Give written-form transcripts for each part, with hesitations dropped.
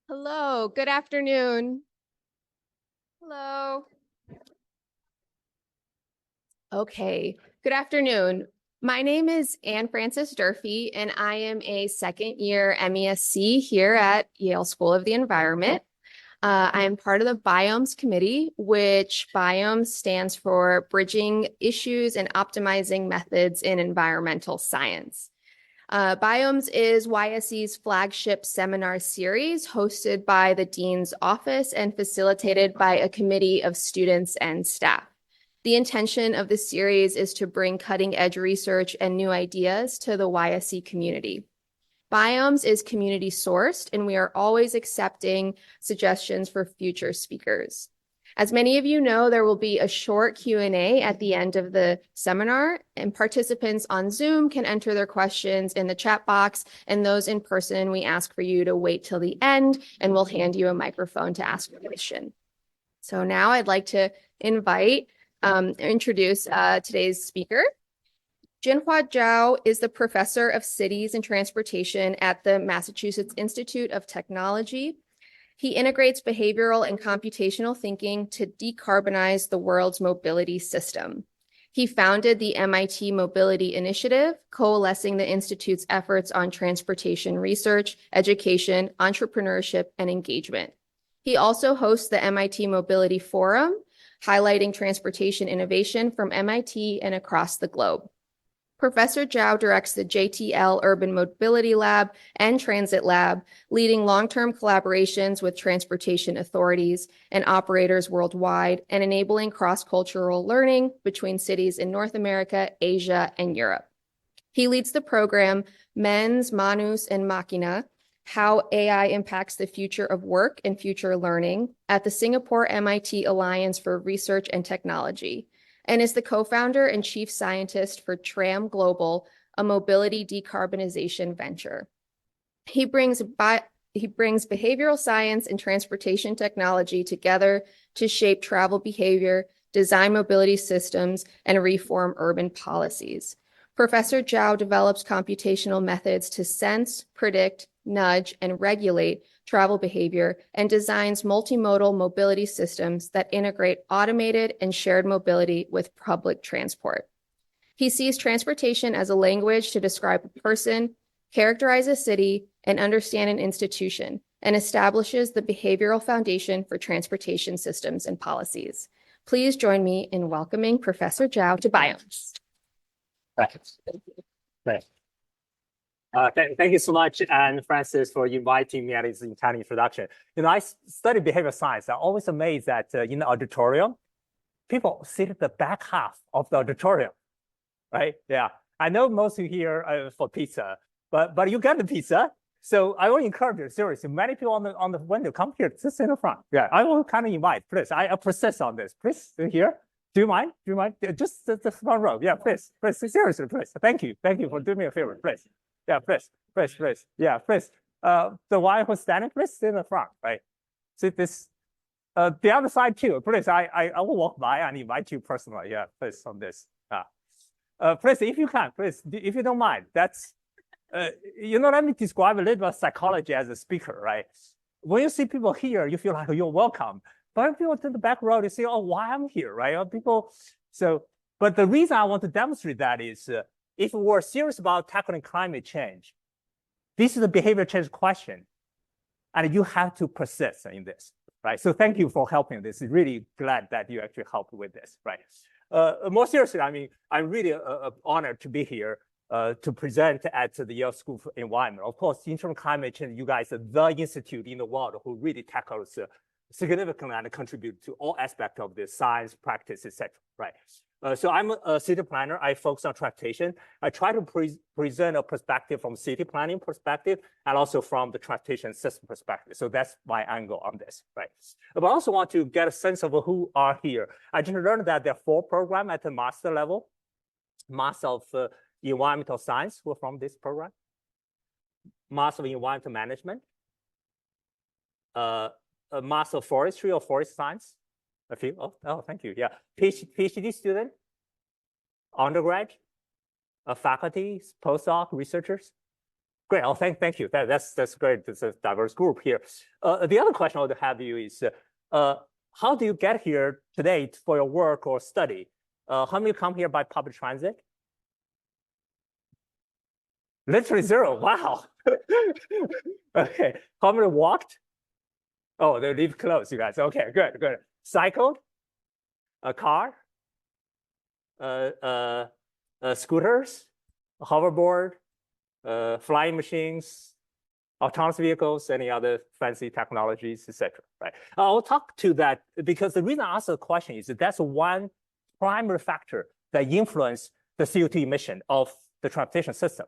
Hello, good afternoon. Hello. Okay, good afternoon. My name is Anne Frances Durfee, and I am a second year MESC here at Yale School of the Environment. I am part of the BIOMES committee, which BIOMES stands for Bridging Issues and Optimizing Methods in Environmental Science. BIOMES is YSE's flagship seminar series hosted by the Dean's Office and facilitated by a committee of students and staff. The intention of the series is to bring cutting-edge research and new ideas to the YSE community. BIOMES is community sourced, and we are always accepting suggestions for future speakers. As many of you know, there will be a short Q&A at the end of the seminar, and participants on Zoom can enter their questions in the chat box, and those in person, we ask for you to wait till the end, and we'll hand you a microphone to ask your question. So now I'd like to introduce today's speaker. Jinhua Zhao is the professor of cities and transportation at the Massachusetts Institute of Technology. He integrates behavioral and computational thinking to decarbonize the world's mobility system. He founded the MIT Mobility Initiative, coalescing the institute's efforts on transportation research, education, entrepreneurship, and engagement. He also hosts the MIT Mobility Forum, highlighting transportation innovation from MIT and across the globe. Professor Zhao directs the JTL Urban Mobility Lab and Transit Lab, leading long-term collaborations with transportation authorities and operators worldwide and enabling cross-cultural learning between cities in North America, Asia, and Europe. He leads the program Mens, Manus, and Machina, How AI Impacts the Future of Work and Future Learning at the Singapore MIT Alliance for Research and Technology, and is the co-founder and chief scientist for TRAM Global, a mobility decarbonization venture. He brings behavioral science and transportation technology together to shape travel behavior, design mobility systems, and reform urban policies. Professor Zhao develops computational methods to sense, predict, nudge, and regulate travel behavior and designs multimodal mobility systems that integrate automated and shared mobility with public transport. He sees transportation as a language to describe a person, characterize a city, and understand an institution, and establishes the behavioral foundation for transportation systems and policies. Please join me in welcoming Professor Zhao to BIOMES. Right. Thank you so much, Anne Frances, for inviting me at this kind of introduction. I study behavioral science. I'm always amazed that in the auditorium, people sit at the back half of the auditorium, right? Yeah, I know most of you here for pizza, but you get the pizza. So I will encourage you, seriously, many people on the window, come here, just in the front. Yeah, I will kind of invite, please. I persist on this. Please, here. Do you mind? Do you mind? Just the front row. Yeah, please. Seriously, please. Thank you for doing me a favor, please. Yeah, please. Yeah, please. The one who's standing, please sit in the front, right? See this, the other side too. Please, I will walk by and invite you personally. Yeah, please on this. Please, if you can, please, if you don't mind. That's, let me describe a little bit of psychology as a speaker, right? When you see people here, you feel like you're welcome. But if people to the back row, they say, "Oh, why I'm here?" Right? But the reason I want to demonstrate that is, if we're serious about tackling climate change, this is a behavior change question, and you have to persist in this, right? So thank you for helping this. Really glad that you actually helped with this, right? More seriously, I mean, I'm really honored to be here to present at the Yale School of Environment. Of course, in terms of climate change, you guys are the institute in the world who really tackles significantly and contribute to all aspects of the science, practice, etc. Right. So I'm a city planner. I focus on transportation. I try to present a perspective from city planning perspective and also from the transportation system perspective. So that's my angle on this, right? But I also want to get a sense of who are here. I just learned that there are 4 programs at the master level. Master of Environmental Science who are from this program. Master of Environmental Management. A Master of Forestry or Forest Science. A few. Oh, thank you. Yeah, PhD student, undergrad, faculty, postdoc, researchers. Great. Oh, thank you. That's great. It's a diverse group here. The other question I would have you is, how do you get here today for your work or study? How many come here by public transit? Literally zero. Wow. Okay. How many walked? Oh, they live close, you guys. Okay, good. Cycled? A car? Scooters? A hoverboard? Flying machines? Autonomous vehicles? Any other fancy technologies, etc. Right? I'll talk to that because the reason I ask the question is that that's one primary factor that influence the CO2 emission of the transportation system.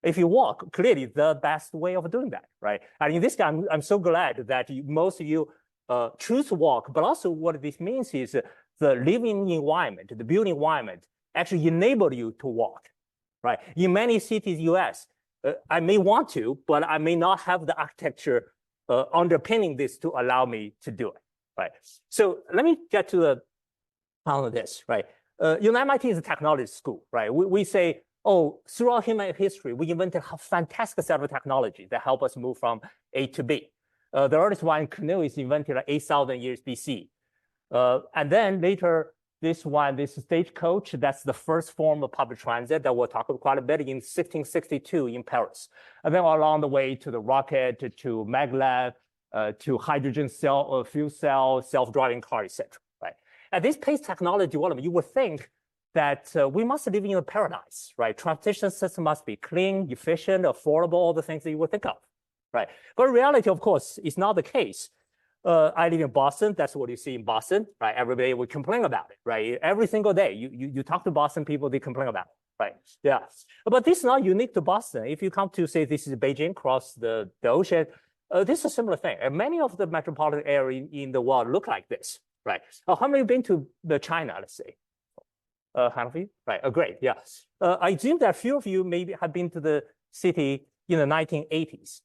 If you walk, clearly the best way of doing that, right? And in this case, I'm so glad that most of you choose to walk, but also what this means is the living environment, the building environment actually enable you to walk, right? In many cities, US, I may want to, but I may not have the architecture underpinning this to allow me to do it, right? So let me get to the on this, right? MIT is a technology school, right? We say, oh, throughout human history, we invented a fantastic set of technology that help us move from A to B. The earliest one, canoe, is invented like 8,000 years BC. And then later, this stagecoach, that's the first form of public transit that we'll talk about quite a bit in 1662 in Paris. And then along the way to the rocket, to maglev, to hydrogen cell, fuel cell, self-driving car, etc. Right? At this pace technology development, you would think that we must live in a paradise, right? Transportation system must be clean, efficient, affordable, all the things that you would think of, right? But in reality, of course, is not the case. I live in Boston. That's what you see in Boston, right? Every day we complain about it, right? Every single day, you talk to Boston people, they complain about it, right? Yeah. But this is not unique to Boston. If you come to say this is Beijing, cross the ocean, this is a similar thing. And many of the metropolitan areas in the world look like this, right? How many have been to China, let's say? Half of you? Right, great, yeah. I assume that a few of you maybe have been to the city in the 1980s.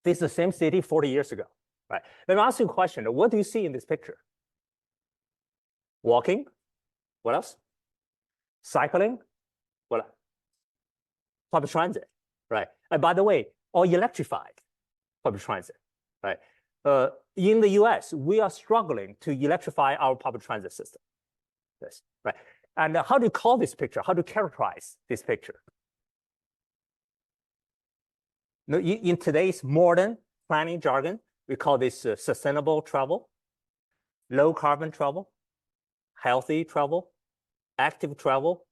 This is the same city 40 years ago, right? Let me ask you a question. What do you see in this picture? Walking? What else? Cycling? What else? Public transit, right? And by the way, all electrified public transit, right? In the US, we are struggling to electrify our public transit system. Yes, right. And how do you call this picture? How do you characterize this picture? In today's modern planning jargon, we call this sustainable travel, low carbon travel, healthy travel, active travel,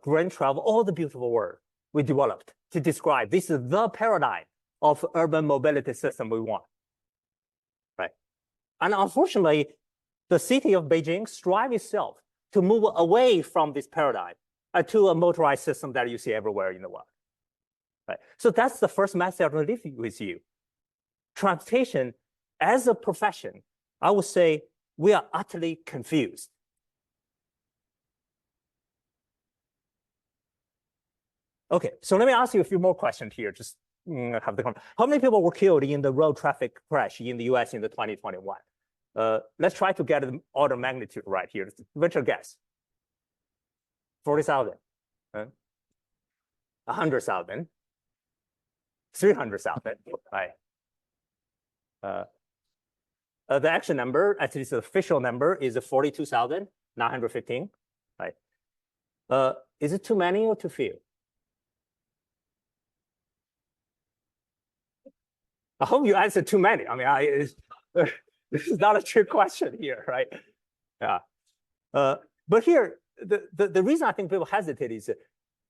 green travel, all the beautiful words we developed to describe this is the paradigm of urban mobility system we want, right? And unfortunately, the city of Beijing strives itself to move away from this paradigm to a motorized system that you see everywhere in the world. Right? So that's the first message I want to leave with you. Transportation as a profession, I would say we are utterly confused. Okay, so let me ask you a few more questions here. Just have the how many people were killed in the road traffic crash in the US in the 2021? Let's try to get the order of magnitude right here. Venture guess. 40,000, 100,000, 300,000, right? The actual number, at least the official number, is 42,915, right? Is it too many or too few? I hope you answered too many. I mean, this is not a trick question here, right? Yeah. But here, the reason I think people hesitate is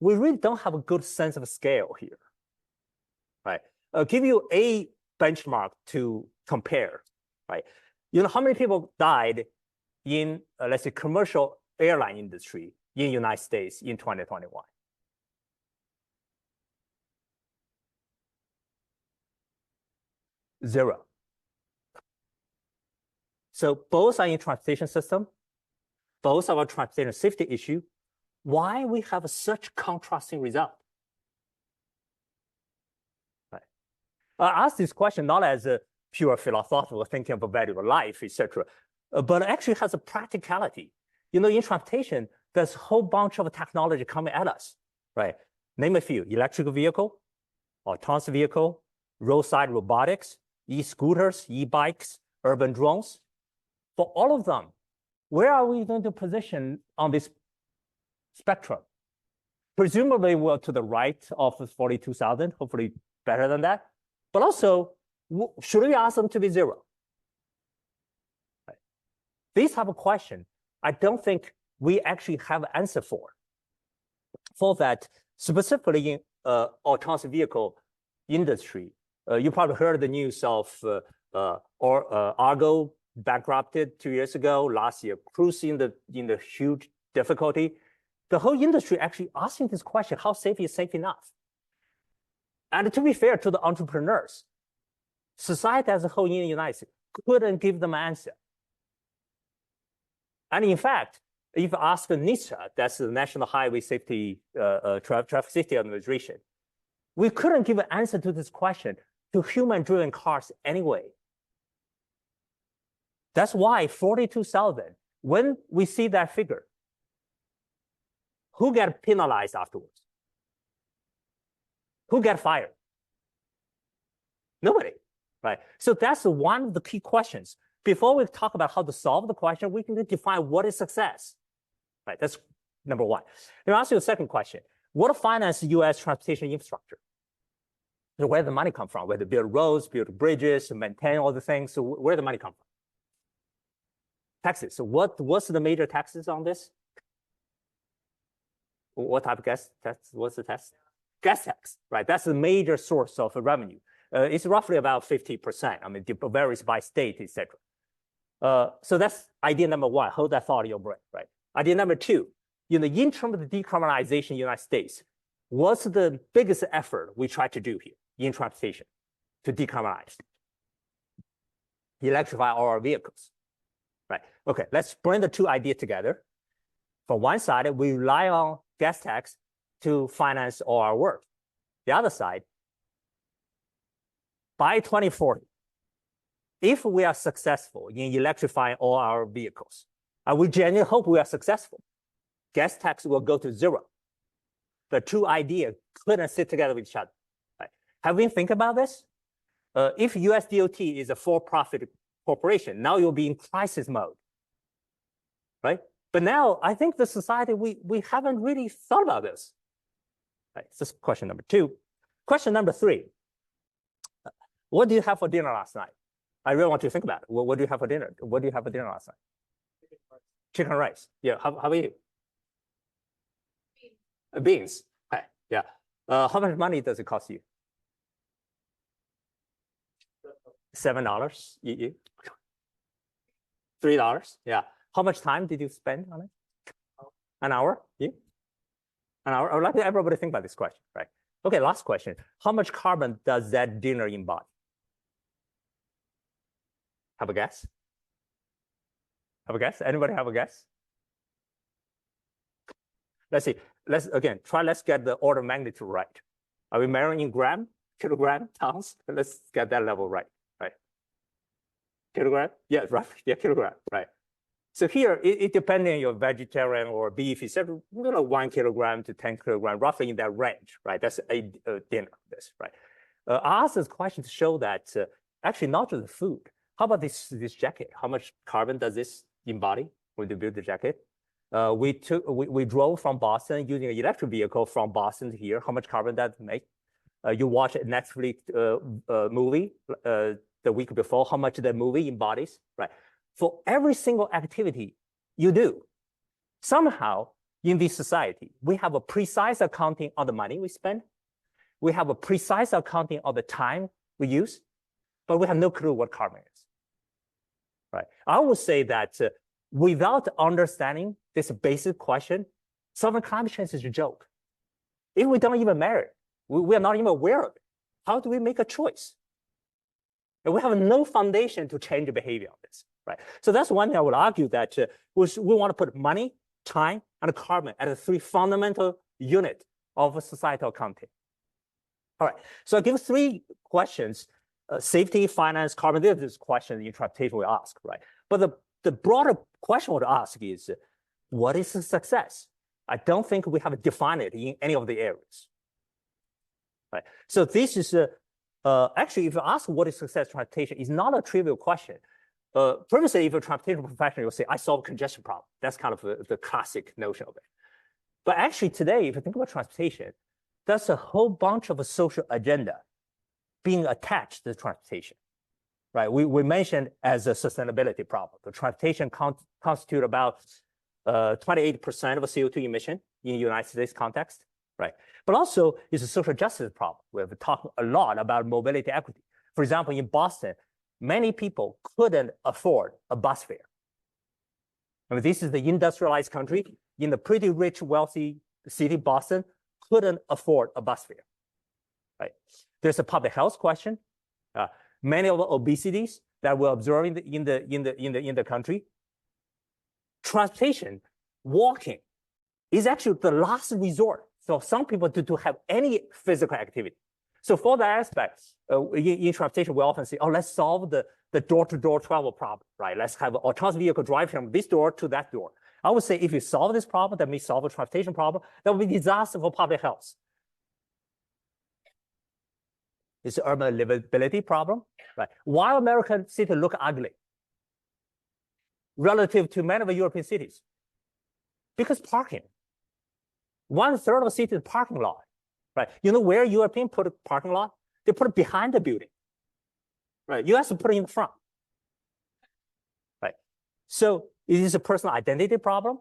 we really don't have a good sense of scale here, right? I'll give you a benchmark to compare, right? You know how many people died in, let's say, commercial airline industry in the United States in 2021? Zero. So both are in transportation system, both are a transportation safety issue. Why we have such contrasting result? Right. I ask this question not as a pure philosophical thinking of a value of life, etc., but actually has a practicality. You know, in transportation, there's a whole bunch of technology coming at us, right? Name a few: electric vehicle, autonomous vehicle, roadside robotics, e-scooters, e-bikes, urban drones. For all of them, where are we going to position on this spectrum? Presumably, we're to the right of 42,000, hopefully better than that. But also, should we ask them to be zero? Right. These type of question, I don't think we actually have an answer for. For that, specifically in autonomous vehicle industry, you probably heard the news of Argo bankrupted 2 years ago. Last year, Cruise in the huge difficulty. The whole industry actually asking this question: how safe is safe enough? And to be fair to the entrepreneurs, society as a whole in the United States couldn't give them an answer. And in fact, if you ask NHTSA, that's the National Highway Safety Traffic Safety Administration, we couldn't give an answer to this question to human-driven cars anyway. That's why 42,000, when we see that figure, who get penalized afterwards? Who get fired? Nobody, right? So that's one of the key questions. Before we talk about how to solve the question, we can define what is success, right? That's number one. Let me ask you a second question. What finances U.S. transportation infrastructure? So where the money come from? Where to build roads, build bridges, maintain all the things. So where the money come from? Taxes. So what's the major taxes on this? What type of gas tax? What's the tax? Gas tax, right? That's the major source of revenue. It's roughly about 50%. I mean, it varies by state, etc. So that's idea number one. Hold that thought in your brain, right? Idea number two, in terms of the decarbonization in the United States, what's the biggest effort we try to do here in transportation to decarbonize? Electrify all our vehicles, right? Okay, let's bring the two ideas together. From one side, we rely on gas tax to finance all our work. The other side, by 2040, if we are successful in electrifying all our vehicles, and we genuinely hope we are successful, gas tax will go to zero. The two ideas couldn't sit together with each other. Right? Have we think about this? If US DOT is a for-profit corporation, now you'll be in crisis mode, right? But now I think the society, we haven't really thought about this. Right, so that's question number two. Question number three, what do you have for dinner last night? I really want you to think about it. What do you have for dinner? What do you have for dinner last night? Chicken rice. Yeah, how about you? Beans. Okay. Yeah. How much money does it cost you? $7. $3. Yeah. How much time did you spend on it? An hour? You? An hour? I would like everybody to think about this question, right? Okay, last question. How much carbon does that dinner embody? Have a guess? Have a guess? Anybody have a guess? Let's see. Let's get the order of magnitude right. Are we measuring in gram, kilogram, tons? Let's get that level right, right? Kilogram? Yeah, roughly. Yeah, kilogram, right. So here, it depends on your vegetarian or beef, it's 1 kilogram to 10 kilogram, roughly in that range, right? That's a dinner, this, right? I asked this question to show that actually not just the food. How about this jacket? How much carbon does this embody when you build the jacket? We drove from Boston using an electric vehicle from Boston to here. How much carbon does that make? You watch a Netflix movie the week before. How much that movie embodies, right? For every single activity you do, somehow in this society, we have a precise accounting on the money we spend. We have a precise accounting of the time we use, but we have no clue what carbon is, right? I would say that without understanding this basic question, solving climate change is a joke. If we don't even measure it, we are not even aware of it, how do we make a choice? And we have no foundation to change the behavior of this. Right. So that's one thing I would argue that we want to put money, time, and carbon as the three fundamental units of societal accounting. All right. So I give three questions: safety, finance, carbon. This is question in transportation we ask, right? But the broader question I would ask is, what is success? I don't think we have defined it in any of the areas. right? So this is actually, if you ask what is success transportation, it's not a trivial question. Previously, if a transportation professional will say, I solve congestion problem. That's kind of the classic notion of it. But actually today, if you think about transportation, there's a whole bunch of a social agenda being attached to transportation, right? We mentioned as a sustainability problem. The transportation constitute about 28% of a CO2 emission in the United States context, right? But also it's a social justice problem. We've talked a lot about mobility equity. For example, in Boston, many people couldn't afford a bus fare. I mean, this is the industrialized country. In the pretty rich, wealthy city, Boston, couldn't afford a bus fare, right? There's a public health question. Many of the obesities that we're observing in the country. Transportation, walking, is actually the last resort. So some people to have any physical activity. So for that aspect, in transportation, we often say, oh, let's solve the door-to-door travel problem, right? Let's have an autonomous vehicle drive from this door to that door. I would say if you solve this problem, that means solve a transportation problem, that would be a disaster for public health. It's an urban livability problem, right? Why American cities look ugly relative to many of the European cities? Because parking. 1/3 of the city is parking lot, right? You know where Europeans put a parking lot? They put it behind the building, right? US put it in the front, right? So it is a personal identity problem.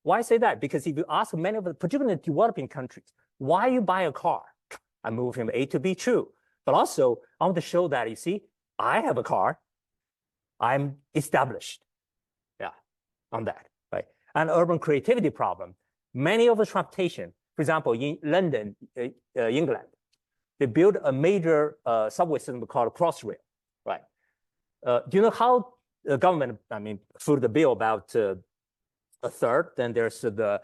Why say that? Because if you ask many of the, particularly in developing countries, why you buy a car? I move from A to B, true. But also, I want to show that, you see, I have a car. I'm established, yeah, on that, right? An urban creativity problem. Many of the transportation, for example, in London, England, they built a major subway system called Crossrail, right? Do you know how the government, through the bill about a third, then there's the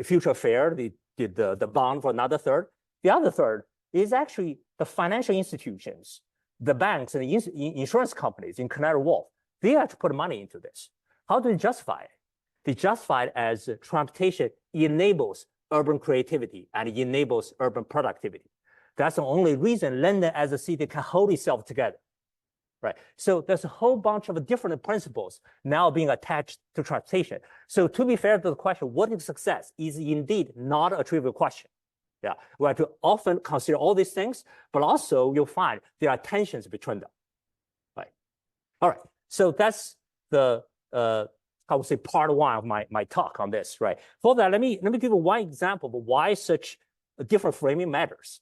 future fare, the bond for another third. The other third is actually the financial institutions, the banks and the insurance companies in Canary Wharf. They have to put money into this. How do they justify it? They justify it as transportation enables urban creativity and enables urban productivity. That's the only reason London as a city can hold itself together, right? So there's a whole bunch of different principles now being attached to transportation. So to be fair to the question, what is success is indeed not a trivial question. Yeah, we have to often consider all these things, but also you'll find there are tensions between them, right? All right, so that's the, I would say part one of my talk on this, right? For that, let me give you one example of why such a different framing matters.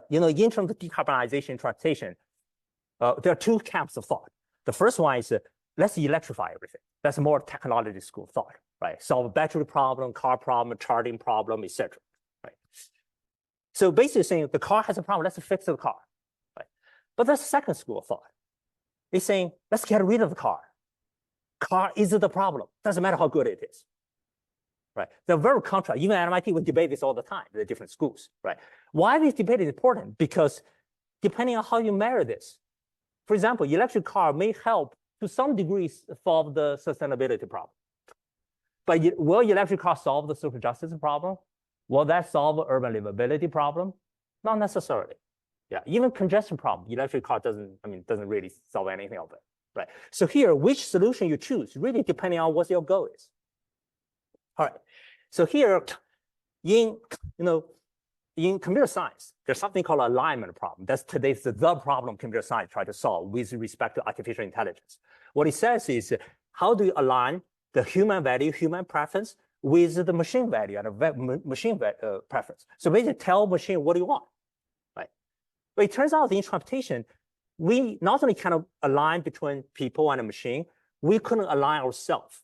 In terms of decarbonization transportation, there are two camps of thought. The first one is let's electrify everything. That's more technology school thought, right? Solve a battery problem, car problem, charging problem, etc. Right? So basically saying the car has a problem, let's fix the car, right? But that's the second school of thought. It's saying let's get rid of the car. Car is the problem. Doesn't matter how good it is, right? They're very contrary. Even at MIT, we debate this all the time, the different schools, right? Why this debate is important? Because depending on how you measure this, for example, electric car may help to some degree solve the sustainability problem. But will electric car solve the social justice problem? Will that solve the urban livability problem? Not necessarily. Yeah, even congestion problem, electric car doesn't really solve anything of it, right? So here, which solution you choose really depending on what your goal is. All right. So here, in computer science, there's something called alignment problem. That's today's the problem computer science try to solve with respect to artificial intelligence. What it says is, how do you align the human value, human preference with the machine value and machine preference? So basically tell machine what do you want, right? But it turns out in transportation, we not only kind of align between people and a machine, we couldn't align ourselves.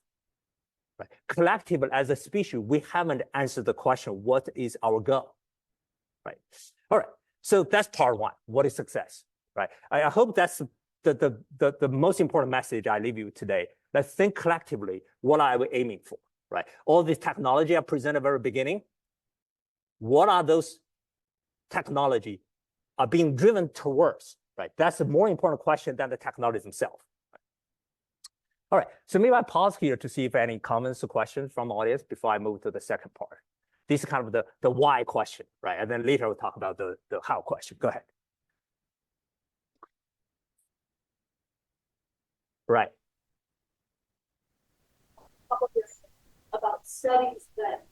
Right? Collectively, as a species, we haven't answered the question, what is our goal? Right? All right. So that's part one. What is success? Right? I hope that's the most important message I leave you today. Let's think collectively, what are we aiming for? Right? All this technology I presented at the very beginning, what are those technology are being driven towards? Right? That's a more important question than the technology themselves. All right, so maybe I pause here to see if any comments or questions from the audience before I move to the second part. This is kind of the why question, right? And then later we'll talk about the how question. Go ahead. Right. About studies that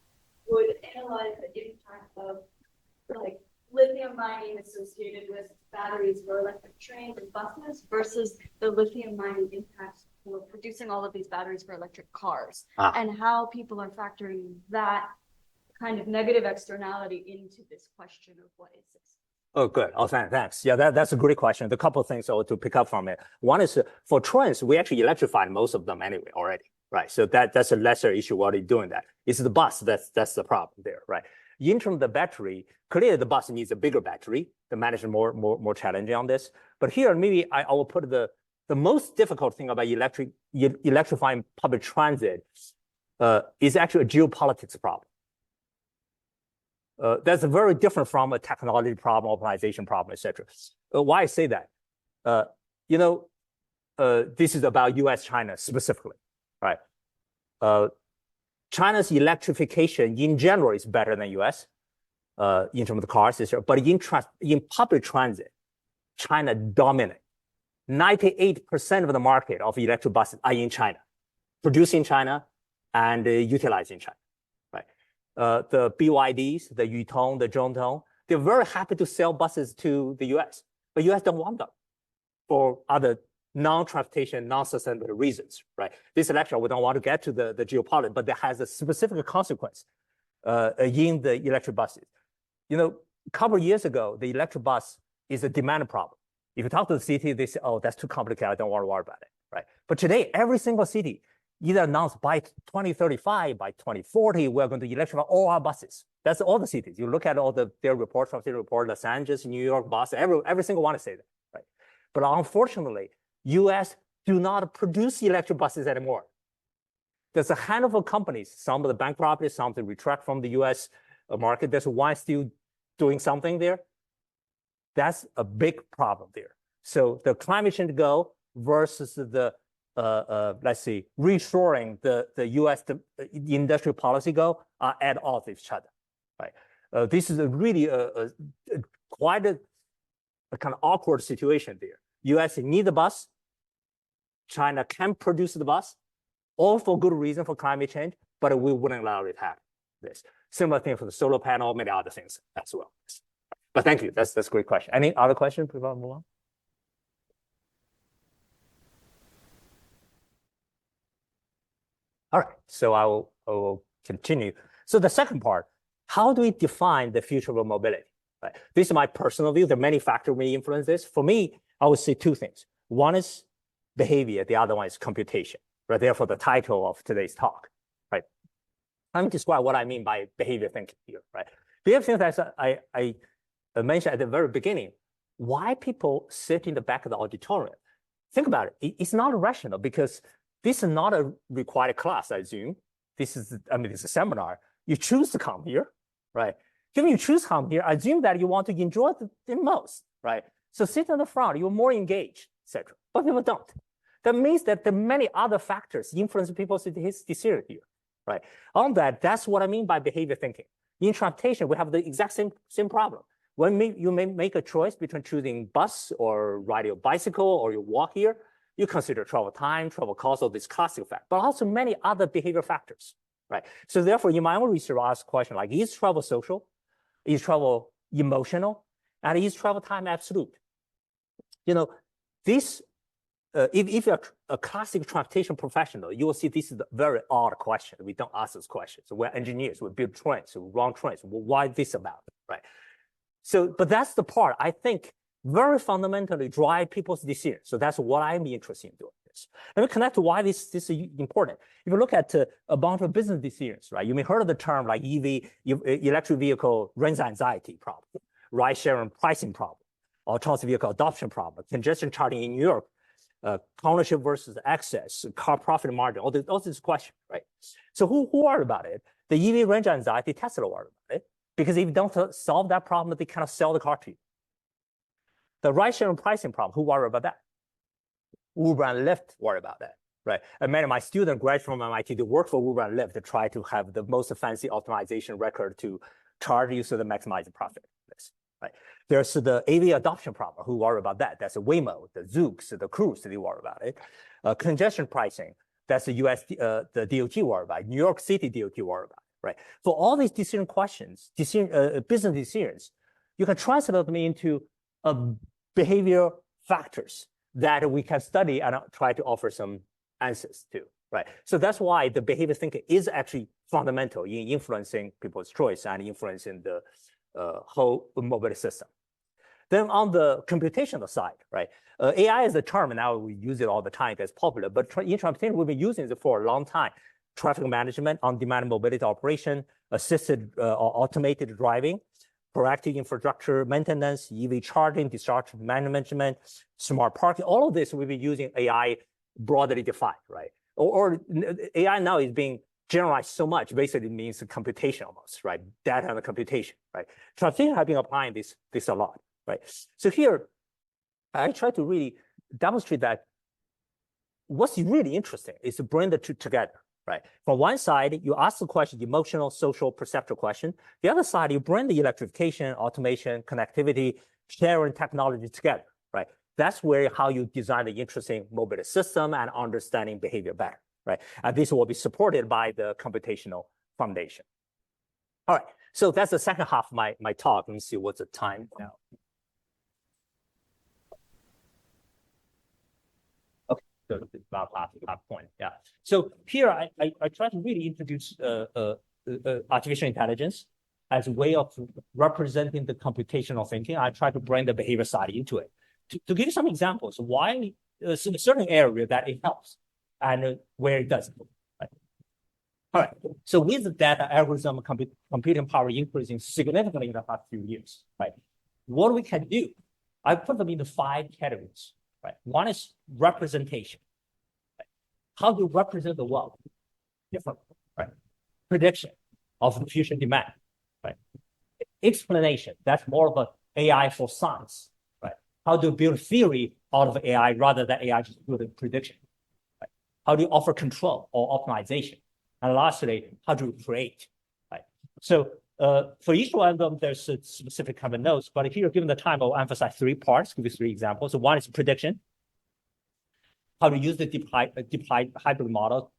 would analyze the impact of like lithium mining associated with batteries for electric trains and buses versus the lithium mining impact for producing all of these batteries for electric cars, and how people are factoring that kind of negative externality into this question of what is success. Oh, good. Oh, thanks. Yeah, that's a great question. The couple of things to pick up from it. One is for trains, we actually electrified most of them anyway already, right? So that's a lesser issue. We're already doing that. It's the bus that's the problem there, right? In terms of the battery, clearly the bus needs a bigger battery. The management more challenging on this. But here, maybe I will put the most difficult thing about electrifying public transit is actually a geopolitics problem. That's very different from a technology problem, optimization problem, etc. Why I say that? This is about US-China specifically, right? China's electrification in general is better than US in terms of the cars, etc. But in public transit, China dominates. 98% of the market of electric buses are in China, produced in China and utilized in China. The BYDs, the Yutong, the Zhongtong, they're very happy to sell buses to the US, but US don't want them for other non-transportation, non-sustainable reasons, right? This lecture, we don't want to get to the geopolitics, but that has a specific consequence in the electric buses. A couple of years ago, the electric bus is a demand problem. If you talk to the city, they say, oh, that's too complicated, I don't want to worry about it, right? But today, every single city either announced by 2035, by 2040, we're going to electrify all our buses. That's all the cities. You look at all their reports from city report, Los Angeles, New York, Boston, every single one to say that, right? But unfortunately, US do not produce electric buses anymore. There's a handful of companies, some of the bankruptcy, some to retract from the US market. There's one still doing something there. That's a big problem there. So the climate change goal versus the let's see, reshoring the US industrial policy goal are at odds with each other, right? This is really quite a kind of awkward situation there. US need the bus, China can produce the bus, all for good reason for climate change, but we wouldn't allow it to happen. This similar thing for the solar panel, many other things as well. But thank you. That's a great question. Any other questions before I move on? All right, so I will continue. So the second part, how do we define the future of mobility? Right? This is my personal view. There are many factors may influence this. For me, I would say two things. One is behavior. The other one is computation. Right? Therefore, the title of today's talk. Right? Let me describe what I mean by behavior thinking here. Right? Behavior thinking, as I mentioned at the very beginning, why people sit in the back of the auditorium. Think about it. It's not rational because this is not a required class, I assume. This is a seminar. You choose to come here, right? Given you choose to come here, I assume that you want to enjoy the most, right? So sit in the front, you're more engaged, etc. But people don't. That means that there are many other factors influence people's decision here, right? On that, that's what I mean by behavior thinking. In transportation, we have the exact same problem. When you may make a choice between choosing bus or riding a bicycle or you walk here, you consider travel time, travel cost, all these classic factors, but also many other behavior factors, right? So therefore, in my own research, I ask a question like, is travel social? Is travel emotional? And is travel time absolute? This, if you're a classic transportation professional, you will see this is a very odd question. We don't ask this question. So we're engineers, we build trains, we run trains. Why this about, right? So, but that's the part I think very fundamentally drive people's decisions. So that's what I'm interested in doing this. Let me connect to why this is important. If you look at a bunch of business decisions, right? You may heard of the term like EV, electric vehicle range anxiety problem, ride sharing pricing problem, autonomous vehicle adoption problem, congestion charging in New York, ownership versus access, car profit margin, all these questions, right? So who worry about it? The EV range anxiety, Tesla worry about it. Because if you don't solve that problem, they cannot sell the car to you. The ride sharing pricing problem, who worry about that? Uber and Lyft worry about that, right? And many of my students graduate from MIT, they work for Uber and Lyft to try to have the most fancy optimization record to charge you so to maximize the profit. Right? There's the AV adoption problem. Who worry about that? That's the Waymo, the Zoox, the Cruise. They worry about it. Congestion pricing. That's the the DOT worry about it. New York City DOT worry about it. Right? For all these decision questions, business decisions, you can translate them into behavior factors that we can study and try to offer some answers to. Right? So that's why the behavior thinking is actually fundamental in influencing people's choice and influencing the whole mobility system. Then on the computational side, right? AI is a term, and now we use it all the time. It's popular, but in transportation, we've been using it for a long time. Traffic management, on-demand mobility operation, assisted or automated driving, proactive infrastructure maintenance, EV charging, discharge management, smart parking. All of this we've been using AI broadly defined, right? Or AI now is being generalized so much, basically means computation almost, right? Data and computation, right? Transportation have been applying this a lot, right? So here, I try to really demonstrate that what's really interesting is to bring the two together, right? From one side, you ask the question, emotional, social, perceptual question. The other side, you bring the electrification, automation, connectivity, sharing technology together, right? That's where how you design the interesting mobility system and understanding behavior better. Right? And this will be supported by the computational foundation. All right, so that's the second half of my talk. Let me see what's the time now. Okay, so it's about half point, yeah. So here I try to really introduce artificial intelligence as a way of representing the computational thinking. I try to bring the behavior side into it. To give you some examples, why in a certain area that it helps, and where it doesn't. Right? All right. So with the data algorithm computing power increasing significantly in the past few years, right? What we can do, I put them into 5 categories. Right? One is representation. Right? How to represent the world differently. Right? Prediction of the future demand. Right? Explanation. That's more of an AI for science. Right? How to build theory out of AI rather than AI just build a prediction. How do you offer control or optimization? And lastly, how do you create? Right? So for each one of them, there's a specific kind of notes, but here, given the time, I'll emphasize 3 parts, give you 3 examples. So one is prediction, how to use the deep hybrid model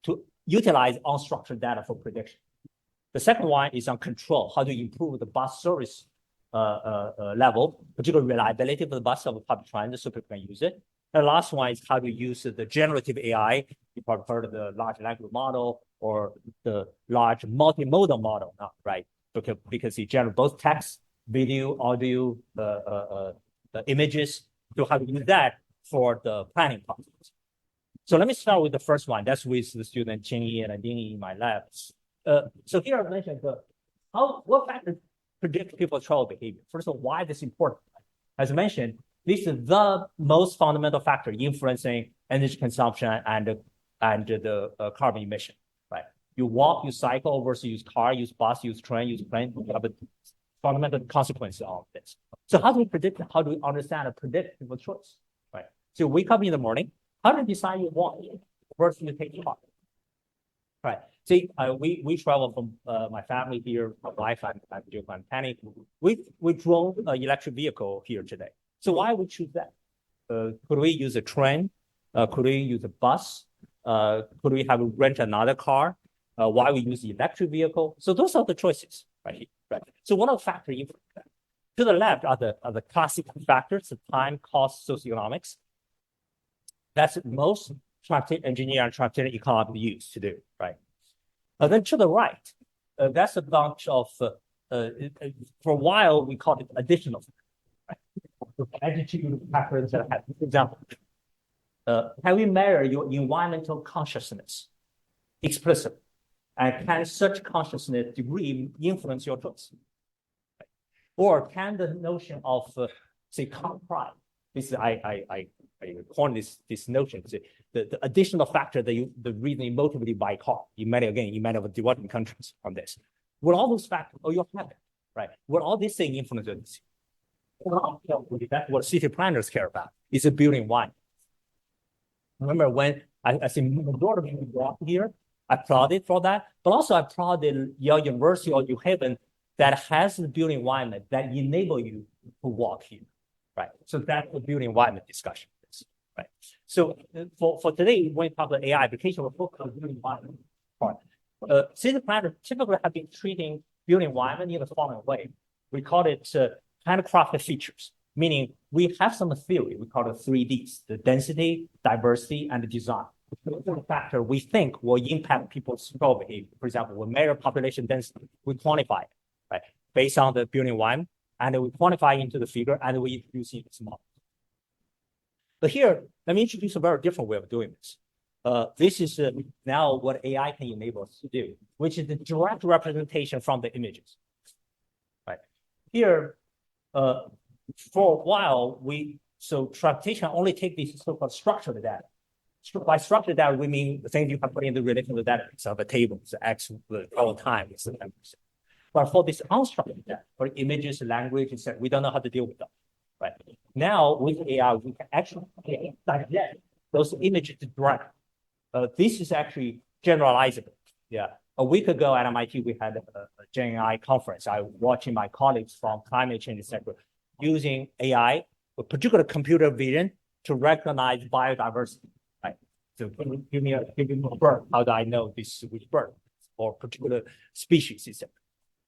to utilize unstructured data for prediction. The second one is on control, how to improve the bus service level, particularly reliability of the bus of public transit so people can use it. The last one is how to use the generative AI. You probably heard of the large language model or the large multimodal model, right? Because it generates both text, video, audio, the images. So how to use that for the planning process. So let me start with the first one. That's with the student Jinhua and Ding in my lab. So here I mentioned what factors predict people's travel behavior. First of all, why this is important? As I mentioned, this is the most fundamental factor influencing energy consumption and the carbon emission, right? You walk, you cycle versus use car, use bus, use train, use plane. You have a fundamental consequence of this. So how do we predict? How do we understand and predict people's choice, right? So you wake up in the morning, how do you decide you walk versus you take the car? Right. See, we travel from my family here, my wife and Penny. We drove an electric vehicle here today. So why we choose that? Could we use a train? Could we use a bus? Could we rent another car? Why we use the electric vehicle? So those are the choices right here. Right. So one of the factors to the left are the classic factors: the time, cost, socioeconomics. That's most transportation engineer and transportation economists use to do, right? Then to the right, that's a bunch of for a while we called it additional. Attitude factors that have, for example, can we measure your environmental consciousness explicitly? And can such consciousness degree influence your choice? Or can the notion of, say, car pride, this is, I coined this notion, the additional factor that the reason you motivated by car, in many of developing countries on this. Will all those factors, or your habit, right? Will all these things influence your decision? That's what city planners care about, is a building one. Remember when I see majority of people walk here. I applauded for that, but also I applauded Yale University or New Haven that has the building environment that enable you to walk here, right? So that's the building environment discussion, right? So for today, when we talk about AI application, we're focused on building environment part. City planners typically have been treating building environment in the following way. We call it handcrafted features, meaning we have some theory, we call it 3Ds, the density, diversity, and the design. The factor we think will impact people's control behavior. For example, we measure population density, we quantify it, right, based on the building environment, and we quantify into the figure, and we introduce it in this model. But here, let me introduce a very different way of doing this. This is now what AI can enable us to do, which is the direct representation from the images. Right here, for a while, transportation only take this so-called structured data. By structured data, we mean the thing you have put in the relational database of a table, the X all the time is the 10%. But for this unstructured data, for images, language, etc., we don't know how to deal with them. Right now, with AI, we can actually digest those images directly. This is actually generalizable. Yeah. A week ago at MIT, we had a Gen AI conference. I was watching my colleagues from climate change, etc., using AI, a particular computer vision, to recognize biodiversity. Right. So give me a bird. How do I know this is which bird or particular species, etc.?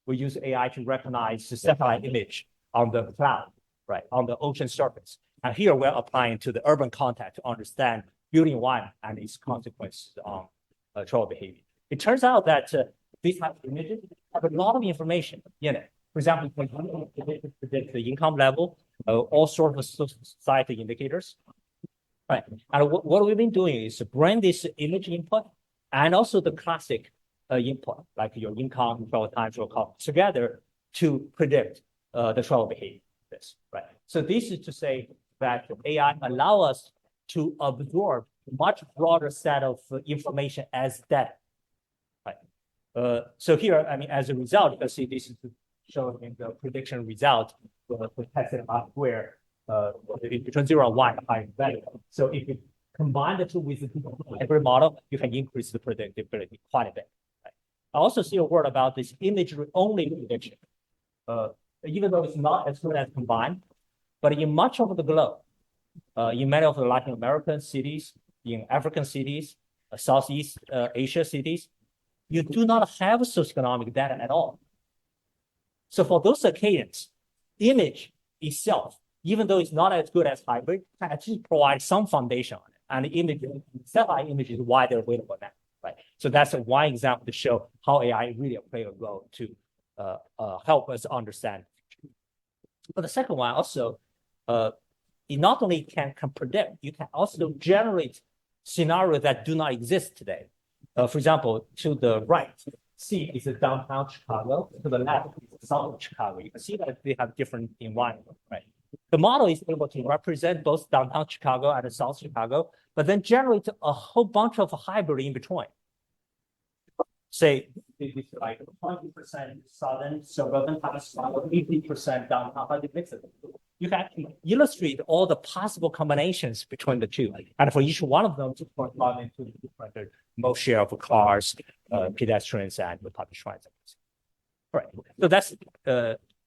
We use AI to recognize the satellite image on the cloud, right, on the ocean surface. And here we're applying to the urban context to understand building environment and its consequences on travel behavior. It turns out that these types of images have a lot of information in it. For example, you can predict the income level, all sorts of society indicators. Right. And what we've been doing is to bring this image input and also the classic input, like your income, travel time, travel cost, together to predict the travel behavior. This, right. So this is to say that AI allow us to absorb a much broader set of information as data. Right. So here, I mean, as a result, you can see this is showing the prediction result for testing up where between 0 and 1 high value. So if you combine the two with every model, you can increase the predictability quite a bit. Right? I also see a word about this imagery-only prediction. Even though it's not as good as combined, but in much of the globe, in many of the Latin American cities, in African cities, Southeast Asia cities, you do not have socioeconomic data at all. So for those occasions, image itself, even though it's not as good as hybrid, can actually provide some foundation on it. And the image, satellite image is widely available now, right? So that's one example to show how AI really play a role to help us understand. But the second one also, it not only can predict, you can also generate scenarios that do not exist today. For example, to the right, C is downtown Chicago. To the left is south Chicago. You can see that they have different environment, right? The model is able to represent both downtown Chicago and South Chicago, but then generate a whole bunch of hybrid in between. Say, it's like 20% southern suburban type of Chicago, 80% downtown, how do you mix it? You can actually illustrate all the possible combinations between the two. And for each one of them to correspond into the different mode share of cars, pedestrians, and the public transit. All right. So that's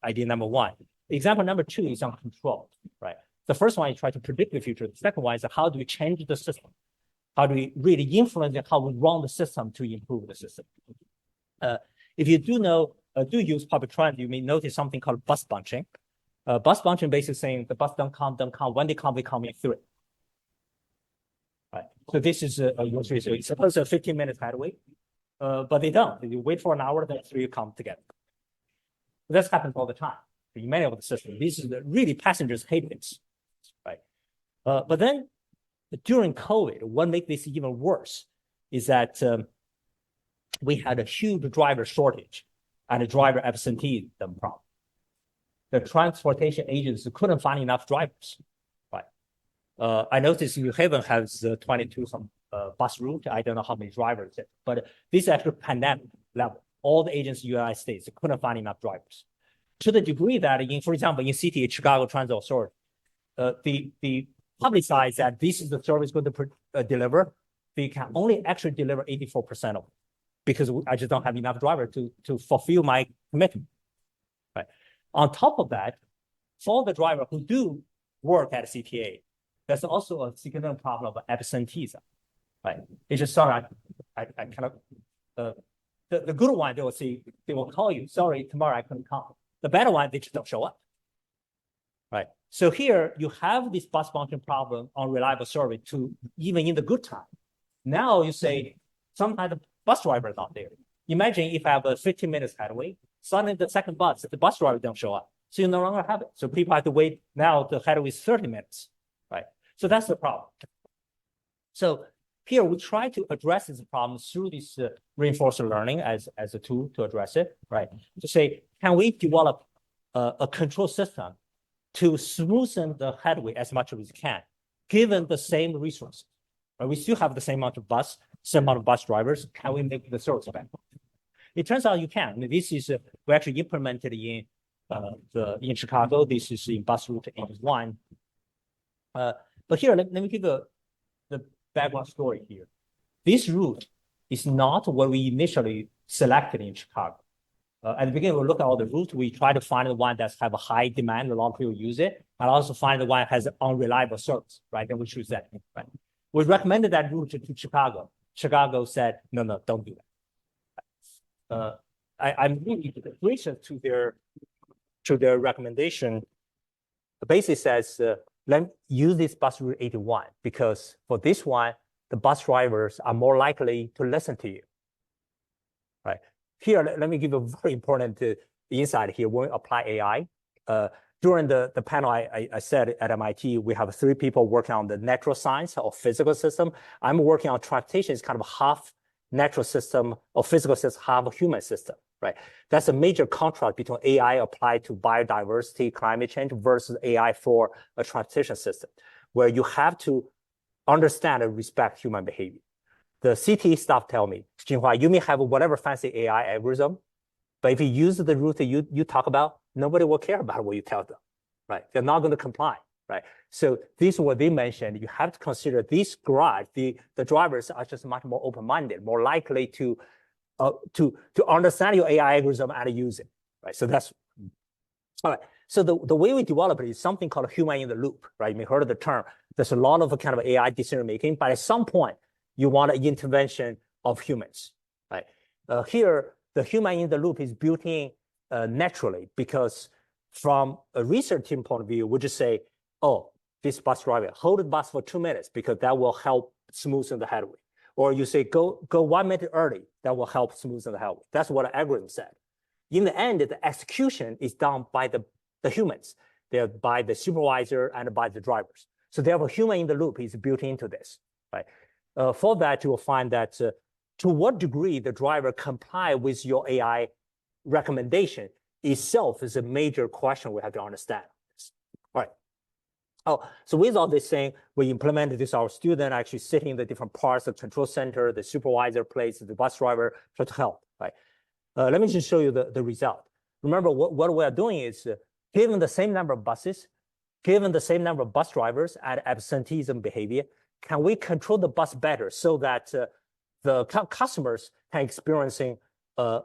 idea number one. Example number two is on control, right? The first one is try to predict the future. The second one is how do we change the system? How do we really influence how we run the system to improve the system? If you do use public transit, you may notice something called bus bunching. Bus bunching basically saying the bus don't come. When they come in 3. Right. So this is it's supposed to 15 minutes headway, but they don't. You wait for an hour, then 3 come together. This happens all the time in many of the systems. This is really passengers hate this, right? But then during COVID, what makes this even worse is that we had a huge driver shortage and a driver absenteeism problem. The transportation agents couldn't find enough drivers, right? I noticed New Haven has 22 some bus route. I don't know how many drivers, but this is actually pandemic level. All the agents in the United States couldn't find enough drivers. To the degree that, for example, in city, Chicago Transit Authority, the publicize that this is the service going to deliver, they can only actually deliver 84% of it because I just don't have enough driver to fulfill my commitment, right? On top of that, for the driver who do work at CTA, there's also a significant problem of absenteeism, right? It's just sorry, I kind of the good one they will say they will call you, sorry, tomorrow I couldn't come. The better one they just don't show up, right? So here you have this bus function problem on reliable service to even in the good time. Now you say sometimes the bus driver is not there. Imagine if I have a 15 minutes headway, suddenly the second bus, the bus driver don't show up. So you no longer have it. So people have to wait. Now the headway is 30 minutes, right? So that's the problem. So here we try to address this problem through this reinforcement learning as a tool to address it, right? To say, can we develop a control system to smoothen the headway as much as we can, given the same resources? Right? We still have the same amount of same amount of bus drivers. Can we make the service better? It turns out you can. This is we actually implemented in Chicago. This is in bus route 81. But here, let me give the background story here. This route is not what we initially selected in Chicago. At the beginning, we look at all the routes. We try to find the one that have a high demand, a lot of people use it, and also find the one that has an unreliable service, right? Then we choose that, right? We recommended that route to Chicago. Chicago said, no, don't do that. I'm really gracious to their recommendation. It basically says, let's use this bus route 81 because for this one, the bus drivers are more likely to listen to you, right? Here, let me give a very important insight here. When we apply AI, during the panel, I said at MIT, we have 3 people working on the natural science or physical system. I'm working on transportation. It's kind of half natural system or physical system, half human system, right? That's a major contrast between AI applied to biodiversity, climate change versus AI for a transportation system, where you have to understand and respect human behavior. The CT staff tell me, Jinhua, you may have whatever fancy AI algorithm, but if you use the route that you talk about, nobody will care about what you tell them, right? They're not going to comply, right? So this is what they mentioned. You have to consider this garage, the drivers are just much more open-minded, more likely to understand your AI algorithm and use it, right? So that's, all right. So the way we develop it is something called human in the loop, right? You may have heard of the term. There's a lot of kind of AI decision-making, but at some point, you want an intervention of humans, right? Here, the human in the loop is built in naturally because from a research team point of view, we just say, oh, this bus driver, hold the bus for 2 minutes because that will help smoothen the headway. Or you say, go 1 minute early, that will help smoothen the headway. That's what the algorithm said. In the end, the execution is done by the humans. They're by the supervisor and by the drivers. So therefore, human in the loop is built into this, right? For that, you will find that to what degree the driver comply with your AI recommendation itself is a major question we have to understand. All right. Oh, so with all this saying, we implemented this, our student actually sitting in the different parts of the control center, the supervisor place, the bus driver, try to help, right? Let me just show you the result. Remember, what we are doing is, given the same number of buses, given the same number of bus drivers and absenteeism behavior, can we control the bus better so that the customers can experiencing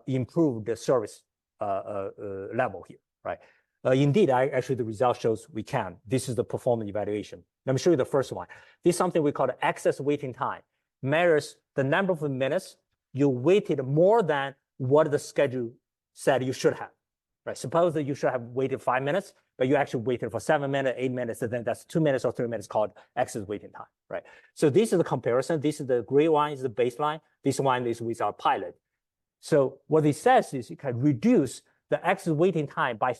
improved service level here, right? Indeed, actually the result shows we can. This is the performance evaluation. Let me show you the first one. This is something we call the excess waiting time. Measures the number of minutes you waited more than what the schedule said you should have, right? Suppose that you should have waited 5 minutes, but you actually waited for 7 minutes, 8 minutes, and then that's 2 minutes or 3 minutes called excess waiting time, right? So this is the comparison. This is the gray one is the baseline. This one is with our pilot. So what it says is you can reduce the excess waiting time by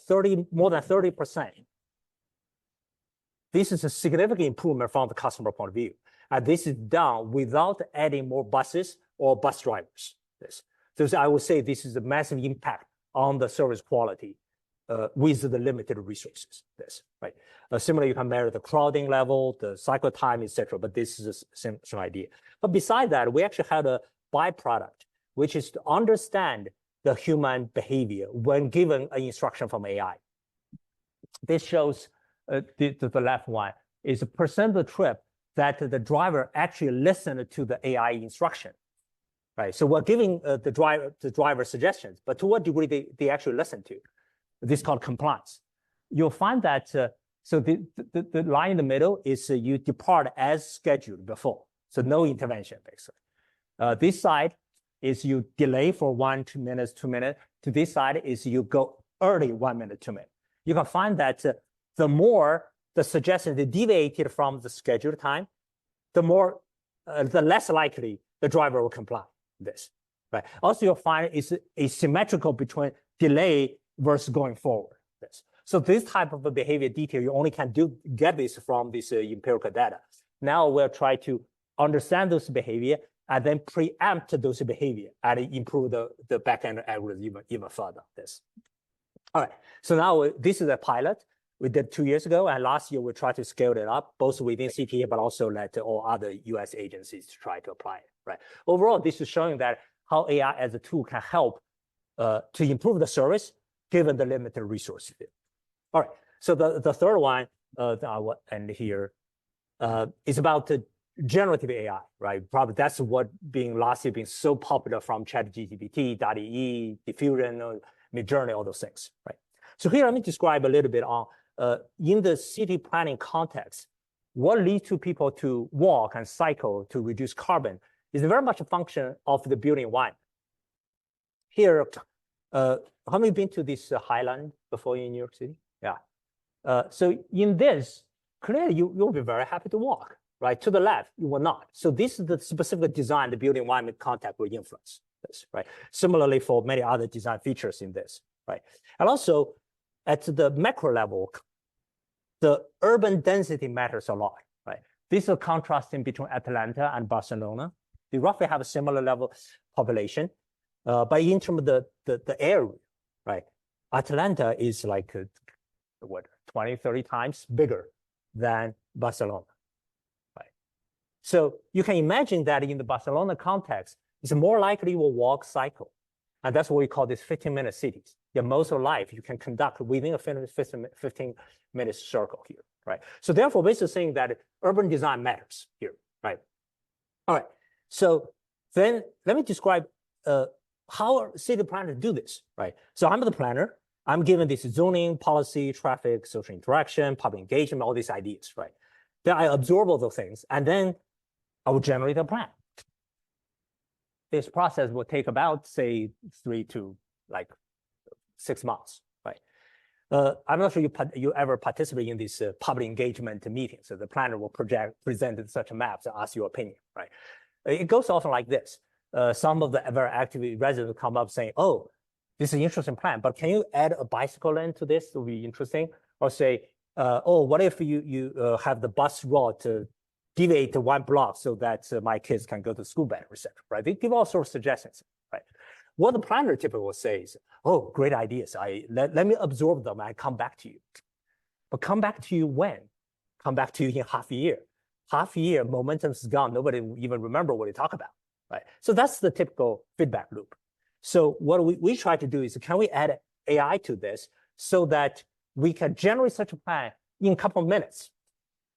more than 30%. This is a significant improvement from the customer point of view. And this is done without adding more buses or bus drivers. So I would say this is a massive impact on the service quality with the limited resources. Right? Similarly, you can measure the crowding level, the cycle time, etc. But this is the same idea. But beside that, we actually had a byproduct, which is to understand the human behavior when given an instruction from AI. This shows the left one is a percent of the trip that the driver actually listened to the AI instruction, right? So we're giving the driver suggestions, but to what degree they actually listen to. This is called compliance. You'll find that, so the line in the middle is you depart as scheduled before. So no intervention, basically. This side is you delay for 1, 2 minutes, 2 minutes. To this side is you go early 1 minute, 2 minutes. You can find that the more the suggestion is deviated from the scheduled time, the less likely the driver will comply with this, right? Also, you'll find it's asymmetrical between delay versus going forward. So this type of a behavior detail, you only can get this from this empirical data. Now we'll try to understand those behavior and then preempt those behavior and improve the backend algorithm even further. All right, so now this is a pilot we did 2 years ago, and last year we tried to scale it up, both within CTA, but also let all other US agencies try to apply it, right? Overall, this is showing that how AI as a tool can help to improve the service given the limited resources. All right, so the third one that I will end here is about the generative AI, right? Probably that's what last year being so popular from ChatGPT, DALL-E, Diffusion, Midjourney, all those things, right? So here, let me describe a little bit on, in the city planning context, what leads to people to walk and cycle to reduce carbon is very much a function of the building environment. Here, how many been to this Highland before in New York City? Yeah. So in this, clearly you'll be very happy to walk, right? To the left, you will not. So this is the specific design the building environment context will influence this, right? Similarly for many other design features in this, right? And also at the macro level, the urban density matters a lot, right? This is contrasting between Atlanta and Barcelona. They roughly have a similar level population, but in terms of the area, right? Atlanta is like, 20, 30 times bigger than Barcelona, right? So you can imagine that in the Barcelona context, it's more likely you will walk, cycle. And that's what we call these 15-minute cities. Your most of life you can conduct within a 15-minute circle here, right? So therefore, basically saying that urban design matters here, right? All right, so then let me describe how city planners do this, right? So I'm the planner. I'm given this zoning, policy, traffic, social interaction, public engagement, all these ideas, right? Then I absorb all those things, and then I will generate a plan. This process will take about, say, 3 to 6 months, right? I'm not sure you ever participate in this public engagement meeting. So the planner will present such maps and ask your opinion, right? It goes often like this. Some of the very active residents come up saying, oh, this is an interesting plan, but can you add a bicycle lane to this? It would be interesting. Or say, oh, what if you have the bus route deviate 1 block so that my kids can go to school better, etc. Right? They give all sorts of suggestions, right? What the planner typically will say is, oh, great ideas. Let me absorb them and come back to you. But come back to you when? Come back to you in half a year. Half a year, momentum is gone. Nobody will even remember what you talk about, right? So that's the typical feedback loop. So what we try to do is, can we add AI to this so that we can generate such a plan in a couple of minutes?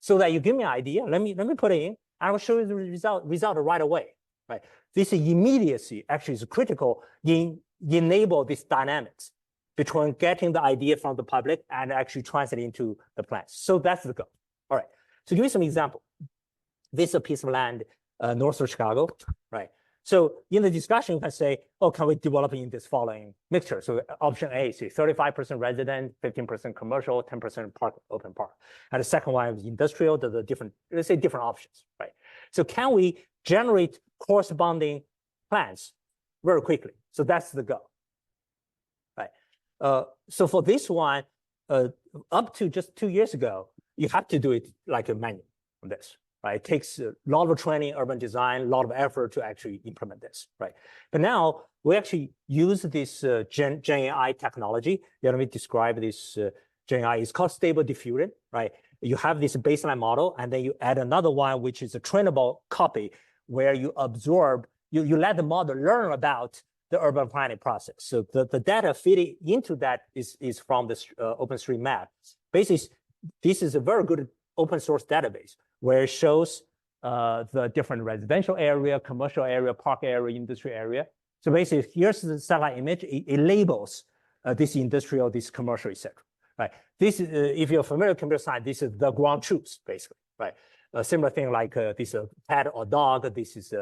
So that you give me an idea, let me put it in, and I will show you the result right away, right? This immediacy actually is critical in enable these dynamics between getting the idea from the public and actually translating into the plans. So that's the goal. All right, so give me some example. This is a piece of land north of Chicago, right? So in the discussion, you can say, oh, can we develop in this following mixture? So option A is 35% resident, 15% commercial, 10% park, open park. And the second one is industrial, the different, let's say different options, right? So can we generate corresponding plans very quickly? So that's the goal, right? So for this one, up to just 2 years ago, you have to do it like a manual on this. Right? It takes a lot of training, urban design, a lot of effort to actually implement this, right? But now we actually use this Gen AI technology. Let me describe this Gen AI. It's called Stable Diffusion, right? You have this baseline model, and then you add another one, which is a trainable copy, where you absorb, you let the model learn about the urban planning process. So the data feeding into that is from this OpenStreetMap. Basically, this is a very good open source database where it shows the different residential area, commercial area, park area, industry area. So basically, here's the satellite image. It labels this industrial, this commercial, etc. Right. This is if you're familiar with computer science, this is the ground truth, basically. Right. A similar thing like this pet or dog. This is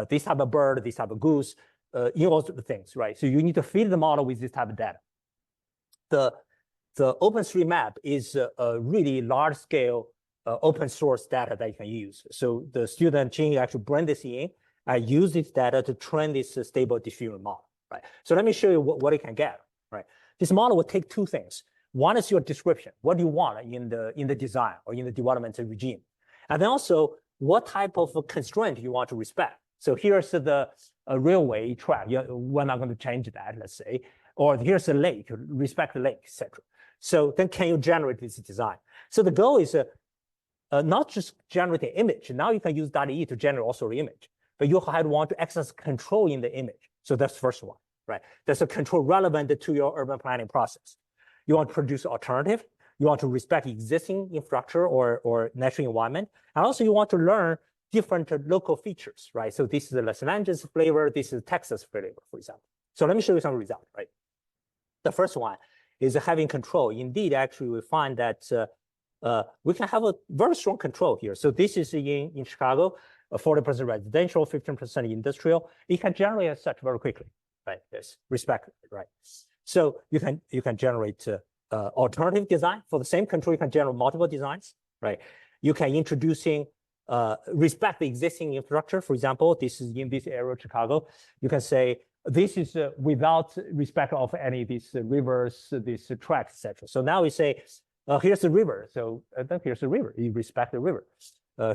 this type of bird, this type of goose. All sorts of things. Right. So you need to feed the model with this type of data. The OpenStreetMap is a really large scale open source data that you can use. So the student Jinhua actually bring this in and use this data to train this stable diffusion model, right? So let me show you what it can get, right? This model will take two things. One is your description. What do you want in the design or in the development regime? And then also what type of constraint you want to respect. So here's the railway track. We're not going to change that, let's say. Or here's a lake, respect the lake, etc. So then can you generate this design? So the goal is not just generate an image. Now you can use DALL-E to generate also the image, but you want to access control in the image. So that's the first one, right? That's a control relevant to your urban planning process. You want to produce alternative. You want to respect existing infrastructure or natural environment. And also you want to learn different local features, right? So this is the Los Angeles flavor. This is Texas flavor, for example. So let me show you some results, right? The first one is having control. Indeed, actually, we find that we can have a very strong control here. So this is in Chicago, 40% residential, 15% industrial. It can generate as such very quickly, right? Yes, respect, right? So you can generate alternative design for the same control. You can generate multiple designs, right? You can introducing respect the existing infrastructure. For example, this is in this area of Chicago. You can say this is without respect of any of these rivers, these tracks, etc. So now we say, here's the river. So then here's the river. You respect the river.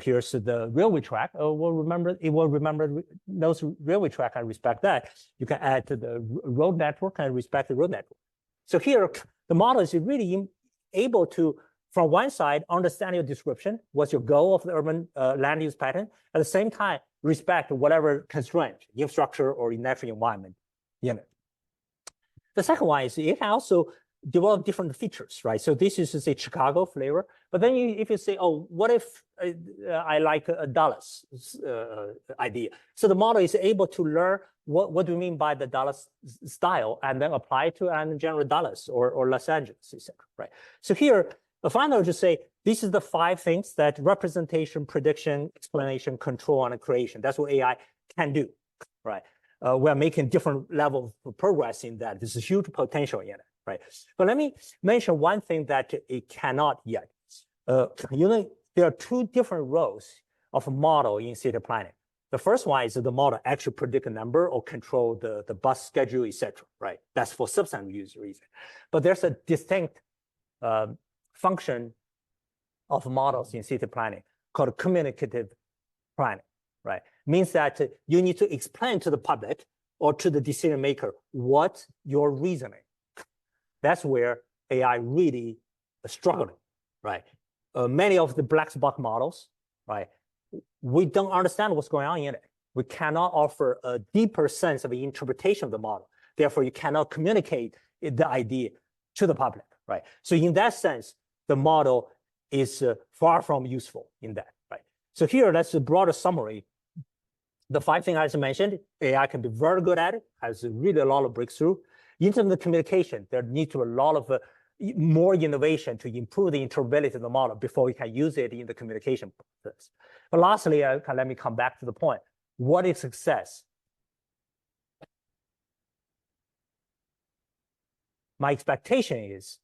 Here's the railway track. It will remember those railway track and respect that. You can add to the road network and respect the road network. So here, the model is really able to, from one side, understand your description, what's your goal of the urban land use pattern, at the same time, respect whatever constraint, infrastructure or natural environment in it. The second one is it can also develop different features, right? So this is say Chicago flavor, but then if you say, oh, what if I like a Dallas idea? So the model is able to learn what do you mean by the Dallas style and then apply it to and generate Dallas or Los Angeles, etc. Right? So here, the final just say, this is the 5 things that representation, prediction, explanation, control, and creation. That's what AI can do, right? We're making different levels of progress in that. There's a huge potential in it, right? But let me mention one thing that it cannot yet. There are 2 different roles of a model in city planning. The first one is the model actually predict a number or control the bus schedule, etc. Right? That's for substantive use reason. But there's a distinct function of models in city planning called communicative planning, right? Means that you need to explain to the public or to the decision maker what your reasoning. That's where AI really is struggling, right? Many of the black box models, right? We don't understand what's going on in it. We cannot offer a deeper sense of the interpretation of the model. Therefore, you cannot communicate the idea to the public, right? So in that sense, the model is far from useful in that, right? So here, that's a broader summary. The 5 things I just mentioned, AI can be very good at it, has really a lot of breakthrough. In terms of communication, there needs to be a lot of more innovation to improve the interpretability of the model before we can use it in the communication process. But lastly, let me come back to the point. What is success? My expectation is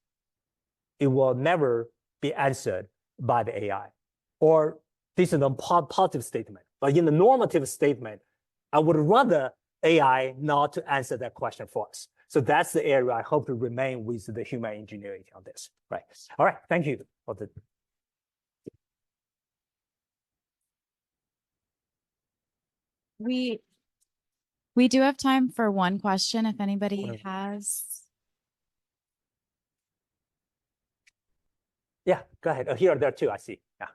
it will never be answered by the AI. Or this is a positive statement. But in the normative statement, I would rather AI not to answer that question for us. So that's the area I hope to remain with the human ingenuity on this. Right. All right. Thank you for the. We do have time for one question if anybody has. Yeah, go ahead. Here, there too, I see. Yeah.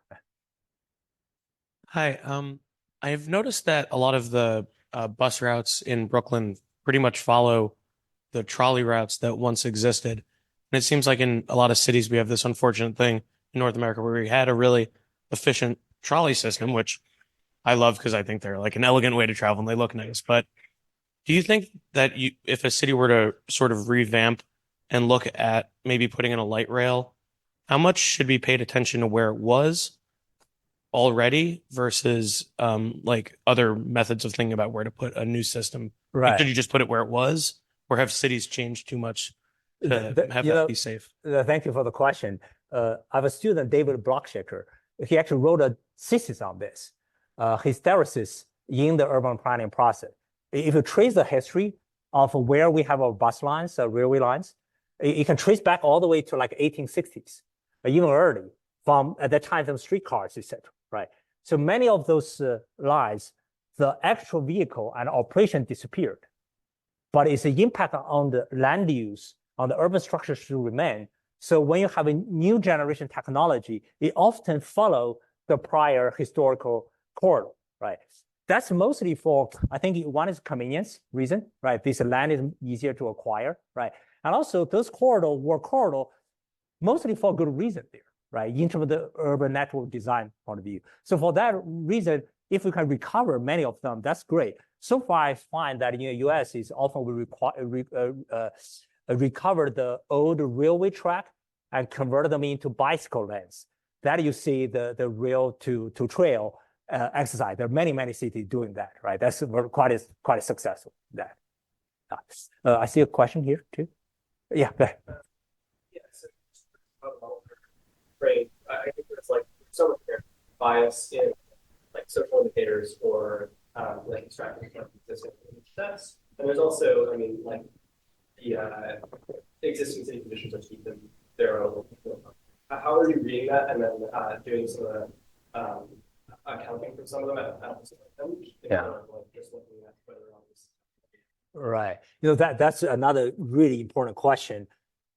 Hi. I've noticed that a lot of the bus routes in Brooklyn pretty much follow the trolley routes that once existed. And it seems like in a lot of cities, we have this unfortunate thing in North America where we had a really efficient trolley system, which I love because I think they're like an elegant way to travel and they look nice. But do you think that if a city were to sort of revamp and look at maybe putting in a light rail, how much should be paid attention to where it was already versus like other methods of thinking about where to put a new system? Like, should you just put it where it was, or have cities changed too much to have that be safe? Thank you for the question. I have a student, David Blockshaker. He actually wrote a thesis on this. His thesis in the urban planning process. If you trace the history of where we have our bus lines, railway lines, you can trace back all the way to like 1860s, even early, from at that time, from streetcars, etc. Right. So many of those lines, the actual vehicle and operation disappeared, but its impact on the land use, on the urban structure should remain. So when you have a new generation technology, it often follow the prior historical corridor, right? That's mostly for, I think one is convenience reason, right? This land is easier to acquire, right? And also those corridors were mostly for good reason there, right? In terms of the urban network design point of view. So for that reason, if we can recover many of them, that's great. So far, I find that in the US is often we recover the old railway track and convert them into bicycle lanes. That you see the rail to trail exercise. There are many cities doing that, right? That's quite a successful. That. I see a question here too. Yeah. Go ahead. Yeah. So, great. I think there's like so much bias in like social indicators or like extracting from existing steps, and there's also, I mean, like the existing city conditions are keeping their own. How are you reading that, and then doing some of the accounting for some of them at them? Yeah. Like just looking at whether or not this. Right. That's another really important question.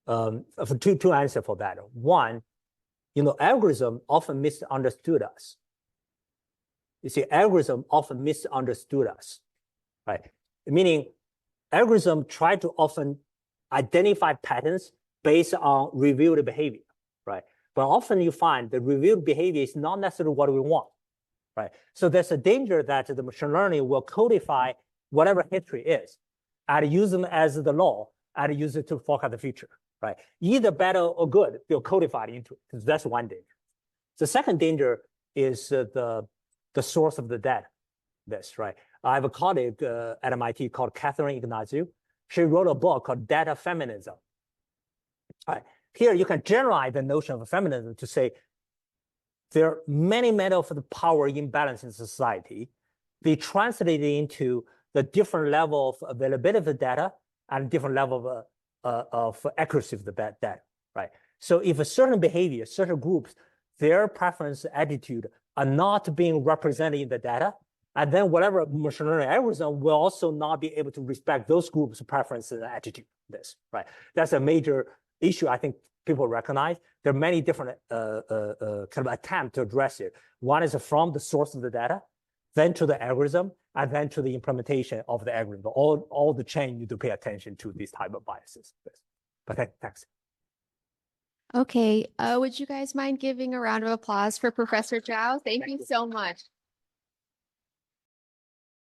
For two answers for that. One, algorithm often misunderstood us. You see, algorithm often misunderstood us, right? Meaning, algorithm try to often identify patterns based on reviewed behavior, right? But often you find the reviewed behavior is not necessarily what we want, right? So there's a danger that the machine learning will codify whatever history is and use them as the law and use it to forecast the future, right? Either bad or good, they'll codify it into it. That's one danger. The second danger is the source of the data. This, right? I have a colleague at MIT called Catherine Ignaziou. She wrote a book called Data Feminism. All right. Here you can generalize the notion of feminism to say there are many of the power imbalance in society. They translate into the different level of availability of the data and different level of accuracy of the data, right? So if a certain behavior, certain groups, their preference, attitude are not being represented in the data, and then whatever machine learning algorithm will also not be able to respect those groups' preferences and attitude. This, right? That's a major issue I think people recognize. There are many different kind of attempts to address it. One is from the source of the data, then to the algorithm, and then to the implementation of the algorithm. All the chain need to pay attention to these type of biases. But thanks. Okay, would you guys mind giving a round of applause for Professor Zhao? Thank you so much.